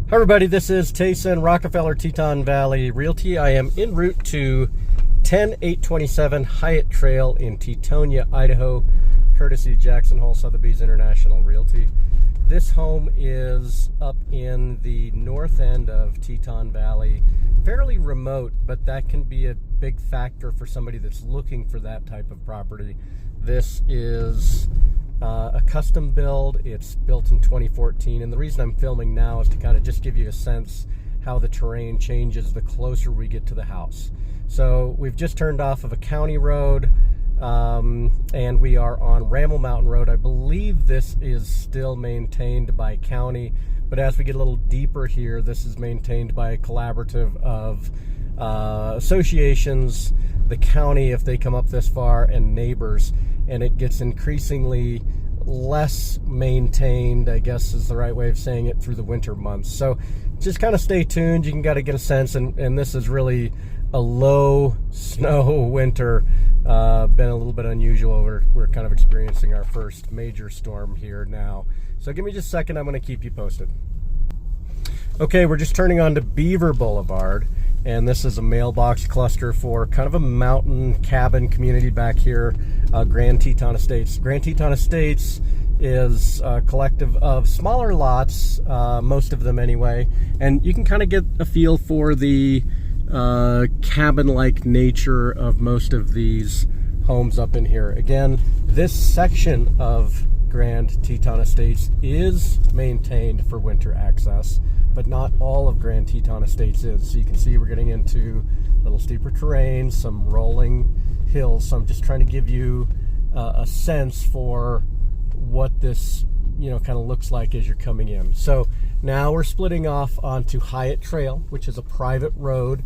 Hi everybody, this is Tayson, Rockefeller Teton Valley Realty. I am en route to 10827 Hiatt Trail in Tetonia, Idaho, courtesy Jackson Hole Sotheby's International Realty. This home is up in the north end of Teton Valley, fairly remote, but that can be a big factor for somebody that's looking for that type of property. This is a custom build. It's built in 2014, and the reason I'm filming now is to kind of just give you a sense how the terrain changes the closer we get to the house. So we've just turned off of a county road, and we are on Ramble Mountain Road. I believe this is still maintained by county, but as we get a little deeper here, this is maintained by a collaborative of associations, the county if they come up this far, and neighbors, and it gets increasingly less maintained, I guess is the right way of saying it, through the winter months. So just kind of stay tuned. You can got to get a sense, and this is really a low snow winter. Been a little bit unusual. We're kind of experiencing our first major storm here now. So give me just a second, I'm going to keep you posted. Okay, we're just turning on to Beaver Boulevard, and this is a mailbox cluster for kind of a mountain cabin community back here, Grand Teton Estates. Grand Teton Estates is a collective of smaller lots, most of them anyway, and you can kind of get a feel for the cabin-like nature of most of these homes up in here. Again, this section of Grand Teton Estates is maintained for winter access, but not all of Grand Teton Estates is. So you can see we're getting into a little steeper terrain, some rolling hills. So I'm just trying to give you a sense for what this, kind of looks like as you're coming in. So now we're splitting off onto Hiatt Trail, which is a private road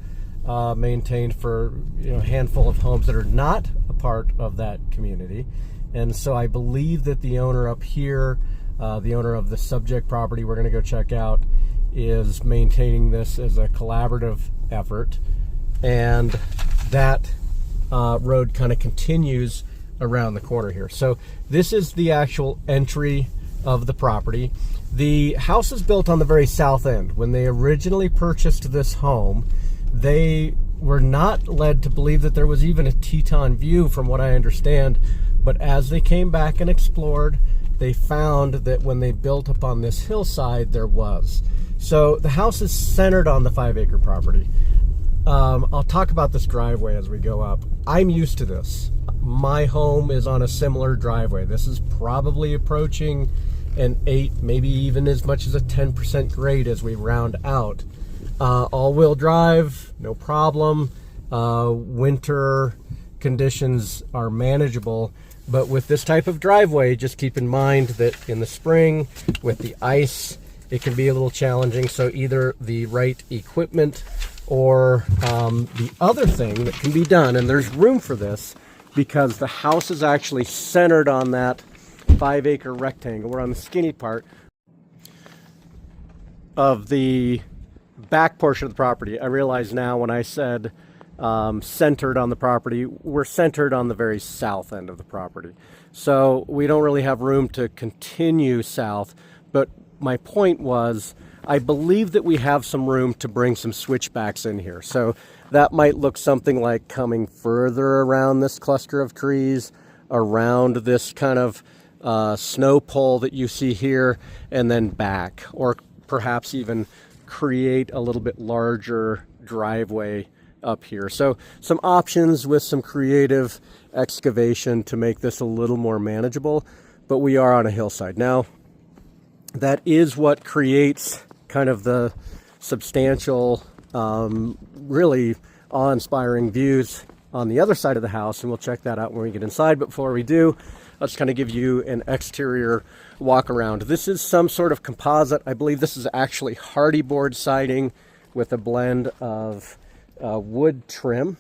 maintained for a handful of homes that are not a part of that community. And so I believe that the owner up here, the owner of the subject property we're going to go check out, is maintaining this as a collaborative effort, and that road kind of continues around the corner here. So this is the actual entry of the property. The house is built on the very south end. When they originally purchased this home, they were not led to believe that there was even a Teton view, from what I understand, but as they came back and explored, they found that when they built up on this hillside, there was. So the house is centered on the 5-acre property. I'll talk about this driveway as we go up. I'm used to this. My home is on a similar driveway. This is probably approaching an 8, maybe even as much as a 10% grade as we round out. All-wheel drive, no problem. Winter conditions are manageable. But with this type of driveway, just keep in mind that in the spring, with the ice, it can be a little challenging. So either the right equipment or the other thing that can be done, and there's room for this because the house is actually centered on that 5-acre rectangle. We're on the skinny part of the back portion of the property. I realize now when I said centered on the property, we're centered on the very south end of the property. So we don't really have room to continue south, but my point was, I believe that we have some room to bring some switchbacks in here. So that might look something like coming further around this cluster of trees, around this kind of snow pole that you see here, and then back, or perhaps even create a little bit larger driveway up here. So some options with some creative excavation to make this a little more manageable, but we are on a hillside. Now, that is what creates kind of the substantial, really awe-inspiring views on the other side of the house, and we'll check that out when we get inside. But before we do, let's kind of give you an exterior walk around. This is some sort of composite. I believe this is actually hardy board siding with a blend of wood trim.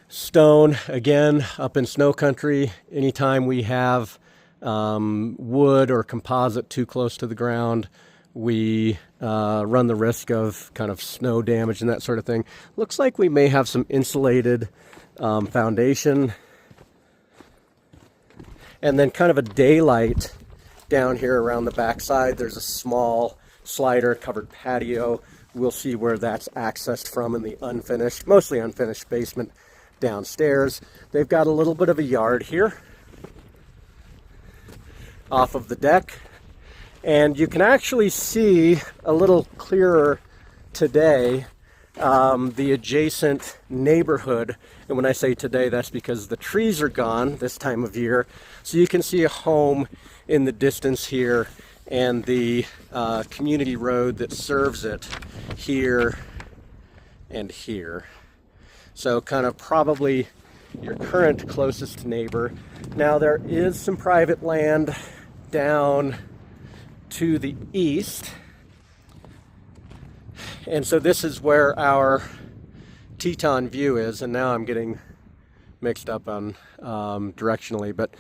Stone, again, up in snow country, anytime we have wood or composite too close to the ground, we run the risk of kind of snow damage and that sort of thing. Looks like we may have some insulated foundation, and then kind of a daylight down here around the backside, there's a small slider covered patio. We'll see where that's accessed from in the unfinished, mostly unfinished basement downstairs. They've got a little bit of a yard here off of the deck, and you can actually see a little clearer today the adjacent neighborhood. And when I say today, that's because the trees are gone this time of year. So you can see a home in the distance here, and the community road that serves it here and here. So kind of probably your current closest neighbor. Now there is some private land down to the east. And so this is where our Teton view is, and now I'm getting mixed up on directionally, but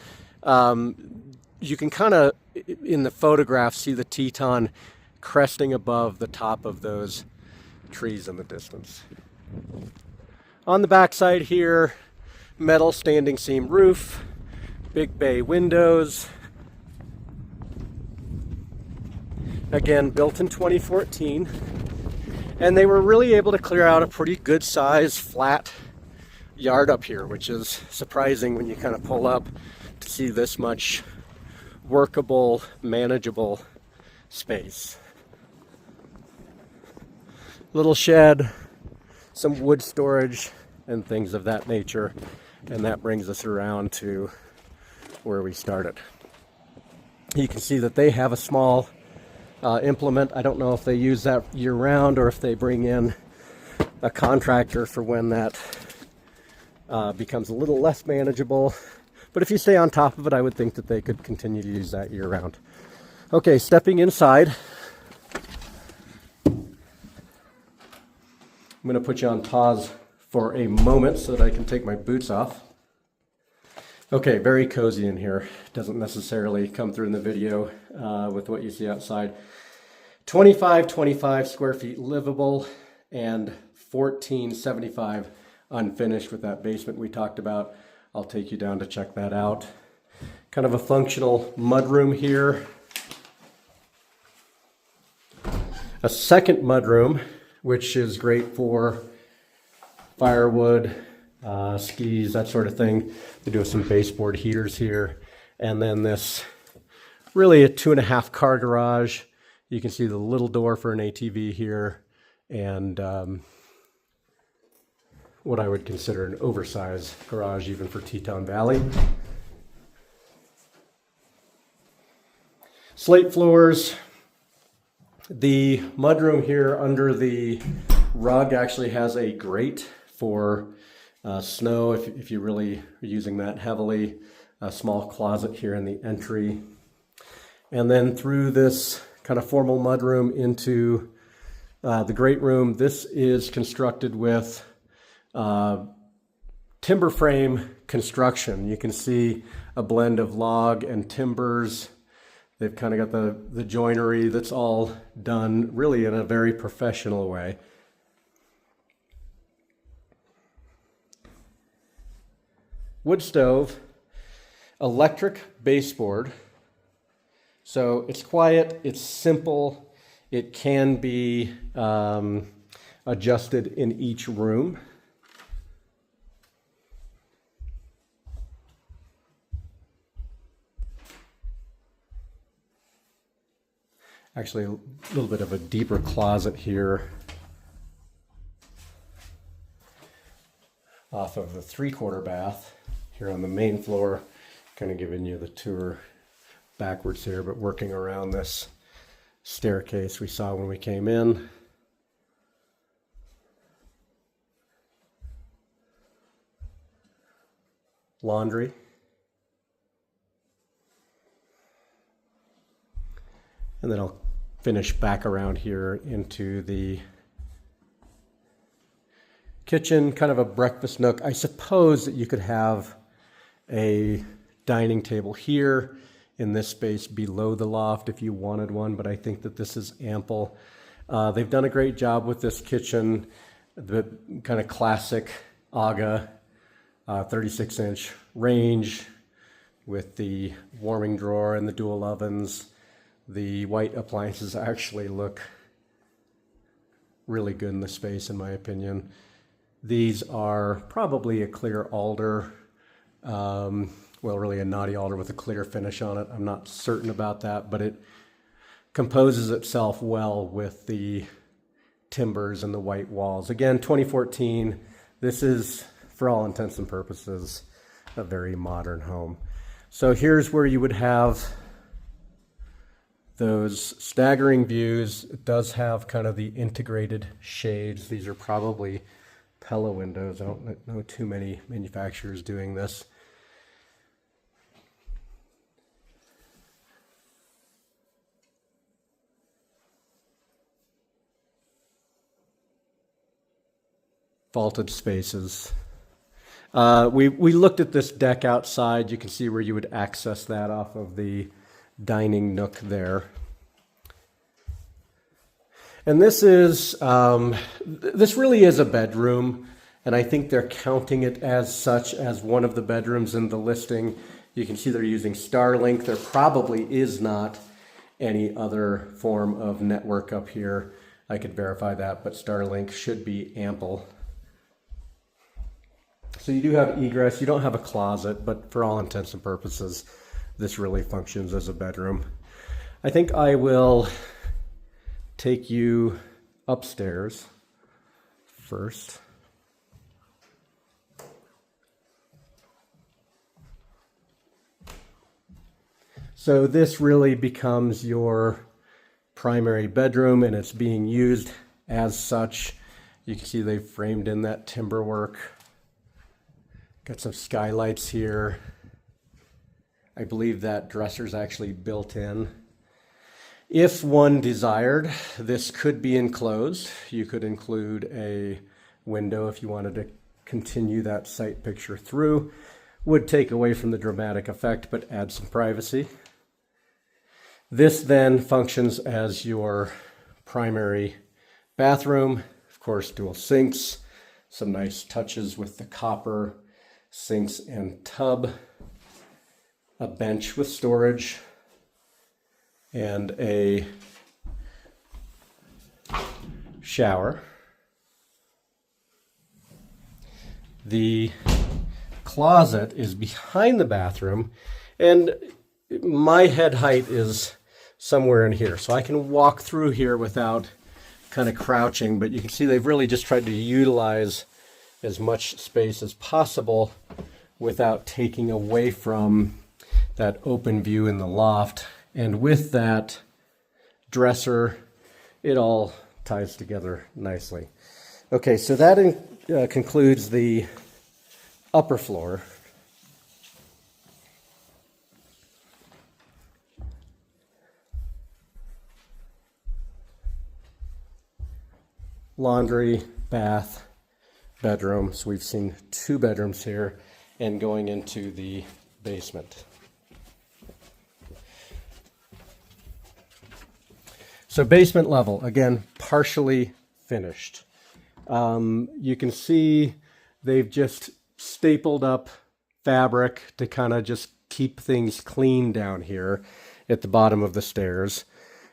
you can kind of, in the photograph, see the Teton cresting above the top of those trees in the distance. On the backside here, metal standing seam roof, big bay windows. Again, built in 2014. And they were really able to clear out a pretty good size flat yard up here, which is surprising when you kind of pull up to see this much workable, manageable space. Little shed, some wood storage, and things of that nature. And that brings us around to where we started. You can see that they have a small implement. I don't know if they use that year-round or if they bring in a contractor for when that becomes a little less manageable. But if you stay on top of it, I would think that they could continue to use that year-round. Okay, stepping inside. I'm going to put you on pause for a moment so that I can take my boots off. Okay, very cozy in here. Doesn't necessarily come through in the video with what you see outside. 25 square feet livable and 1475 unfinished with that basement we talked about. I'll take you down to check that out. Kind of a functional mudroom here. A second mudroom, which is great for firewood, skis, that sort of thing. They do have some baseboard heaters here. And then this, really a 2.5 car garage. You can see the little door for an ATV here, and what I would consider an oversized garage even for Teton Valley. Slate floors. The mudroom here under the rug actually has a grate for snow if you really are using that heavily. A small closet here in the entry. And then through this kind of formal mudroom into the great room. This is constructed with timber frame construction. You can see a blend of log and timbers. They've kind of got the joinery that's all done really in a very professional way. Wood stove, electric baseboard. So it's quiet, it's simple, it can be adjusted in each room. Actually, a little bit of a deeper closet here off of the 3/4 bath here on the main floor. Kind of giving you the tour backwards here, but working around this staircase we saw when we came in. Laundry. And then I'll finish back around here into the kitchen, kind of a breakfast nook. I suppose that you could have a dining table here in this space below the loft if you wanted one, but I think that this is ample. They've done a great job with this kitchen, the kind of classic AGA 36-inch range, with the warming drawer and the dual ovens. The white appliances actually look really good in the space, in my opinion. These are probably a clear alder, well, really a naughty alder with a clear finish on it. I'm not certain about that, but it composes itself well with the timbers and the white walls. Again, 2014. This is, for all intents and purposes, a very modern home. So here's where you would have those staggering views. It does have kind of the integrated shades. These are probably Pella windows. I don't know too many manufacturers doing this. Vaulted spaces. We looked at this deck outside. You can see where you would access that off of the dining nook there. And this is, this really is a bedroom, and I think they're counting it as such, as one of the bedrooms in the listing. You can see they're using Starlink. There probably is not any other form of network up here. I could verify that, but Starlink should be ample. So you do have egress. You don't have a closet, but for all intents and purposes, this really functions as a bedroom. I think I will take you upstairs first. So this really becomes your primary bedroom, and it's being used as such. You can see they've framed in that timber work. Got some skylights here. I believe that dresser's actually built in. If one desired, this could be enclosed. You could include a window if you wanted to continue that sight picture through. Would take away from the dramatic effect, but add some privacy. This then functions as your primary bathroom. Of course, dual sinks, some nice touches with the copper sinks and tub, a bench with storage, and a shower. The closet is behind the bathroom, and my head height is somewhere in here, so I can walk through here without kind of crouching, but you can see they've really just tried to utilize as much space as possible without taking away from that open view in the loft. And with that dresser, it all ties together nicely. Okay, so that concludes the upper floor. Laundry, bath, bedroom. So we've seen 2 bedrooms here, and going into the basement. So basement level, again, partially finished. You can see they've just stapled up fabric to kind of just keep things clean down here at the bottom of the stairs.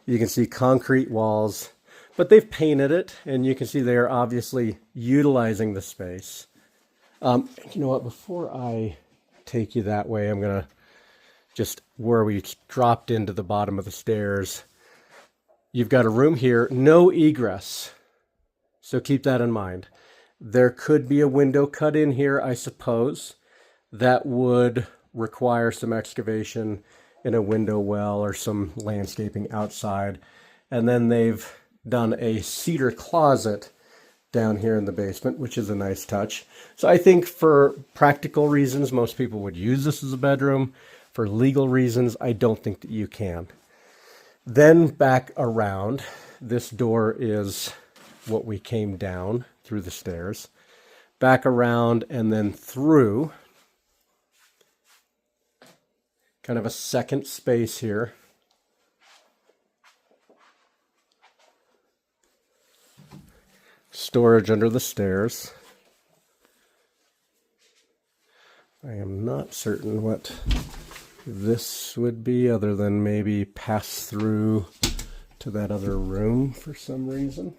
You can see concrete walls, but they've painted it, and you can see they are obviously utilizing the space. You know what, before I take you that way, I'm going to just, where we dropped into the bottom of the stairs, you've got a room here, no egress, so keep that in mind. There could be a window cut in here, I suppose. That would require some excavation in a window well or some landscaping outside. And then they've done a cedar closet down here in the basement, which is a nice touch. So I think for practical reasons, most people would use this as a bedroom. For legal reasons, I don't think that you can. Then back around, this door is what we came down through the stairs. Back around and then through. Kind of a second space here. Storage under the stairs. I am not certain what this would be, other than maybe pass through to that other room for some reason.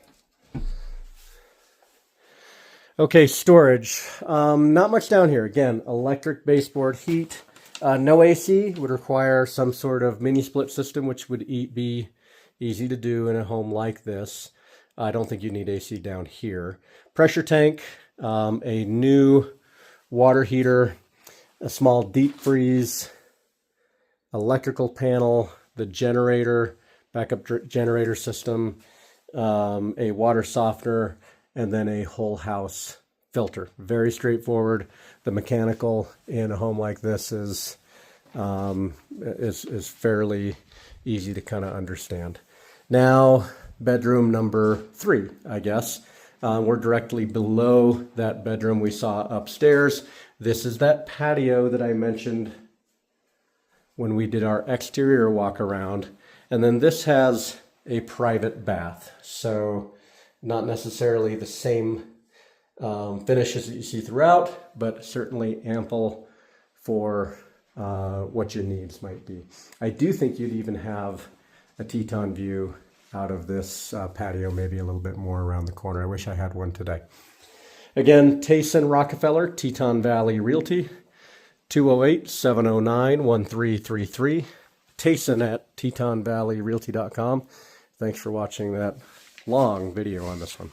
Okay, storage. Not much down here. Again, electric baseboard heat. No AC. Would require some sort of mini split system, which would be easy to do in a home like this. I don't think you need AC down here. Pressure tank, a new water heater, a small deep freeze, electrical panel, the generator, backup generator system, a water softener, and then a whole house filter. Very straightforward. The mechanical in a home like this is fairly easy to kind of understand. Now, bedroom number 3, I guess. We're directly below that bedroom we saw upstairs. This is that patio that I mentioned when we did our exterior walk around. And then this has a private bath. So not necessarily the same finishes that you see throughout, but certainly ample for what your needs might be. I do think you'd even have a Teton view out of this patio, maybe a little bit more around the corner. I wish I had one today. Again, Tayson Rockefeller, Teton Valley Realty, 208-709-1333. Tayson at TetonValleyRealty.com. Thanks for watching that long video on this one.